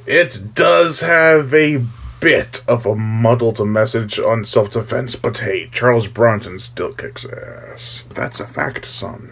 It does have a bit of a muddled message on self-defense, but hey, Charles Bronson still kicks ass. That's a fact, son.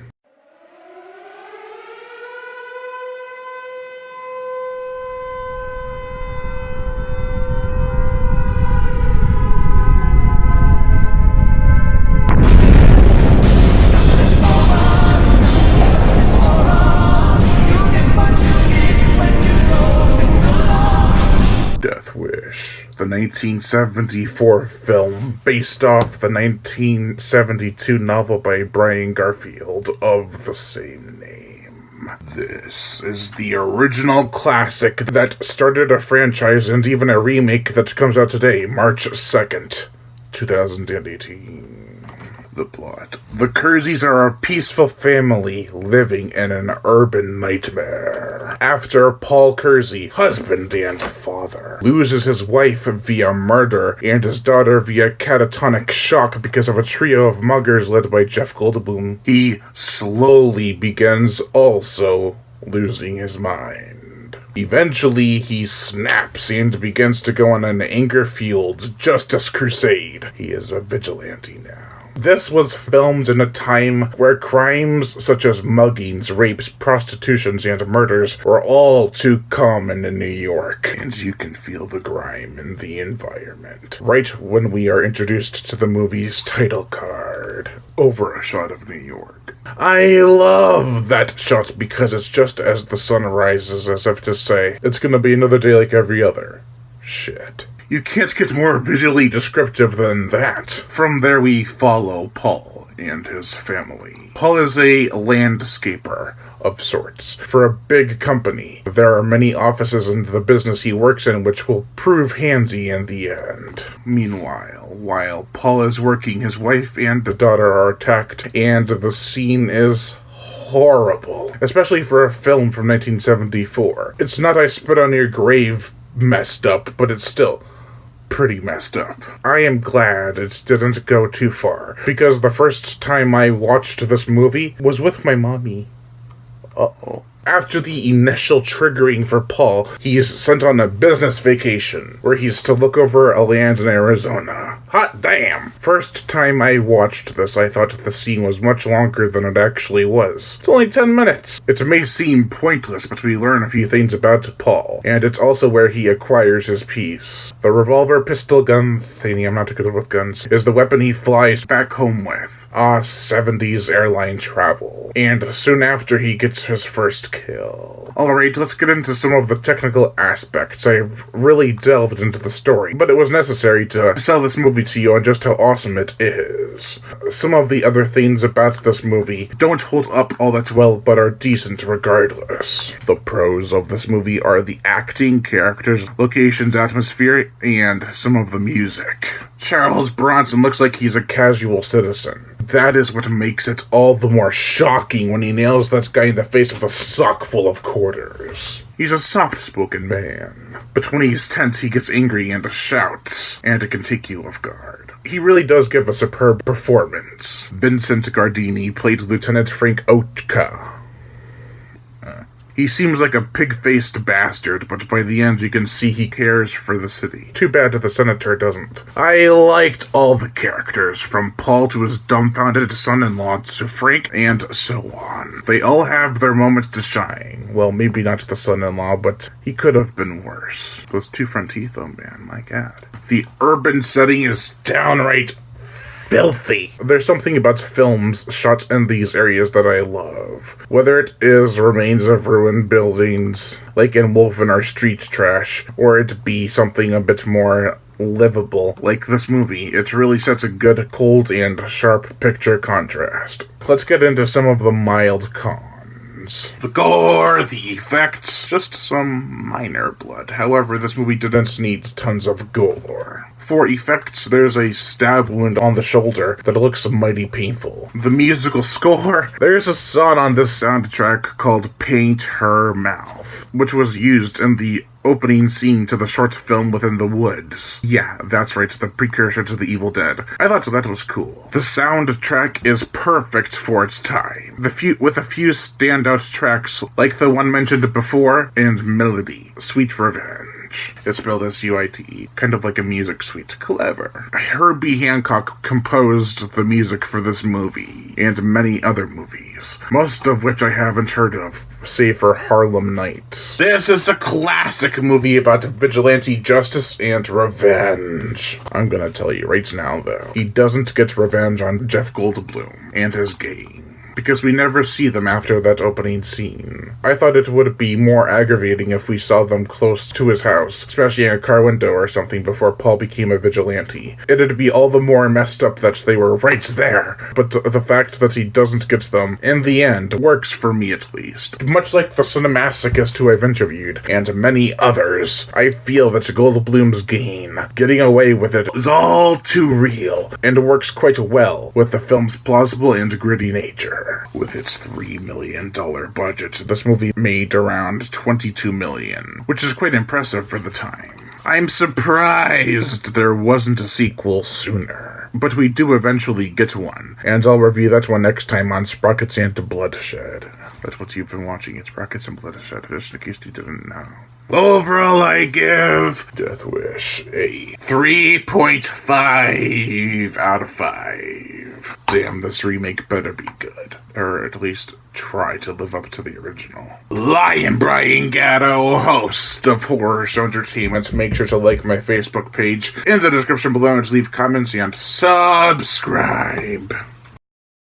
Death Wish, the 1974 film based off the 1972 novel by Brian Garfield of the same name. This is the original classic that started a franchise and even a remake that comes out today, March 2nd, 2018. The plot. The Kerseys are a peaceful family living in an urban nightmare. After Paul Kersey, husband and father, loses his wife via murder and his daughter via catatonic shock because of a trio of muggers led by Jeff Goldblum, he slowly begins also losing his mind. Eventually, he snaps and begins to go on an anger-fueled justice crusade. He is a vigilante now. This was filmed in a time where crimes such as muggings, rapes, prostitutions, and murders were all too common in New York. And you can feel the grime in the environment. Right when we are introduced to the movie's title card. Over a shot of New York. I love that shot because it's just as the sun rises, as if to say, it's gonna be another day like every other. Shit. You can't get more visually descriptive than that. From there we follow Paul and his family. Paul is a landscaper of sorts for a big company. There are many offices in the business he works in which will prove handy in the end. Meanwhile, while Paul is working, his wife and daughter are attacked, and the scene is horrible, especially for a film from 1974. It's not I Spit on Your Grave messed up, but it's still pretty messed up. I am glad it didn't go too far, because the first time I watched this movie was with my mommy. Uh-oh. After the initial triggering for Paul, he is sent on a business vacation, where he's to look over a land in Arizona. Hot damn! First time I watched this, I thought the scene was much longer than it actually was. It's only 10 minutes. It may seem pointless, but we learn a few things about Paul, and it's also where he acquires his piece. The revolver pistol gun thingy, I'm not good with guns, is the weapon he flies back home with. 70s airline travel. And soon after, he gets his first kill. Alright, let's get into some of the technical aspects. I've really delved into the story, but it was necessary to sell this movie to you on just how awesome it is. Some of the other things about this movie don't hold up all that well, but are decent regardless. The pros of this movie are the acting, characters, locations, atmosphere, and some of the music. Charles Bronson looks like he's a casual citizen. That is what makes it all the more shocking when he nails that guy in the face with a sock full of quarters. He's a soft-spoken man, but when he's tense he gets angry and shouts, and it can take you off guard. He really does give a superb performance. Vincent Gardini played Lieutenant Frank Oatka. He seems like a pig-faced bastard, but by the end you can see he cares for the city. Too bad that the senator doesn't. I liked all the characters, from Paul to his dumbfounded son-in-law to Frank, and so on. They all have their moments to shine. Well, maybe not the son-in-law, but he could have been worse. Those two front teeth, oh man, my god. The urban setting is downright filthy. There's something about films shot in these areas that I love. Whether it is remains of ruined buildings, like in Wolf in Our Street Trash, or it be something a bit more livable, like this movie, it really sets a good cold and sharp picture contrast. Let's get into some of the mild cons. The gore, the effects, just some minor blood. However, this movie didn't need tons of gore. For effects, there's a stab wound on the shoulder that looks mighty painful. The musical score, there's a song on this soundtrack called Paint Her Mouth, which was used in the opening scene to the short film Within the Woods. Yeah, that's right, the precursor to The Evil Dead. I thought that was cool. The soundtrack is perfect for its time, with a few standout tracks like the one mentioned before, and Melody, Sweet Revenge. It's spelled S-U-I-T, kind of like a music suite. Clever. Herbie Hancock composed the music for this movie, and many other movies, most of which I haven't heard of, save for Harlem Nights. This is a classic movie about vigilante justice and revenge. I'm gonna tell you right now, though, he doesn't get revenge on Jeff Goldblum and his gang, because we never see them after that opening scene. I thought it would be more aggravating if we saw them close to his house, especially in a car window or something before Paul became a vigilante. It'd be all the more messed up that they were right there, but the fact that he doesn't get them, in the end, works for me at least. Much like the cinemasochist who I've interviewed, and many others, I feel that Goldblum's gain, getting away with it, is all too real, and works quite well with the film's plausible and gritty nature. With its $3 million budget, this movie made around $22 million, which is quite impressive for the time. I'm surprised there wasn't a sequel sooner, but we do eventually get one, and I'll review that one next time on Sprockets and Bloodshed. That's what you've been watching, it's Sprockets and Bloodshed, just in case you didn't know. Overall, I give Death Wish a 3.5 out of 5. Damn, this remake better be good. Or at least try to live up to the original. Lion Brian Gatto, host of Horror Show Entertainment. Make sure to like my Facebook page in the description below and leave comments and subscribe.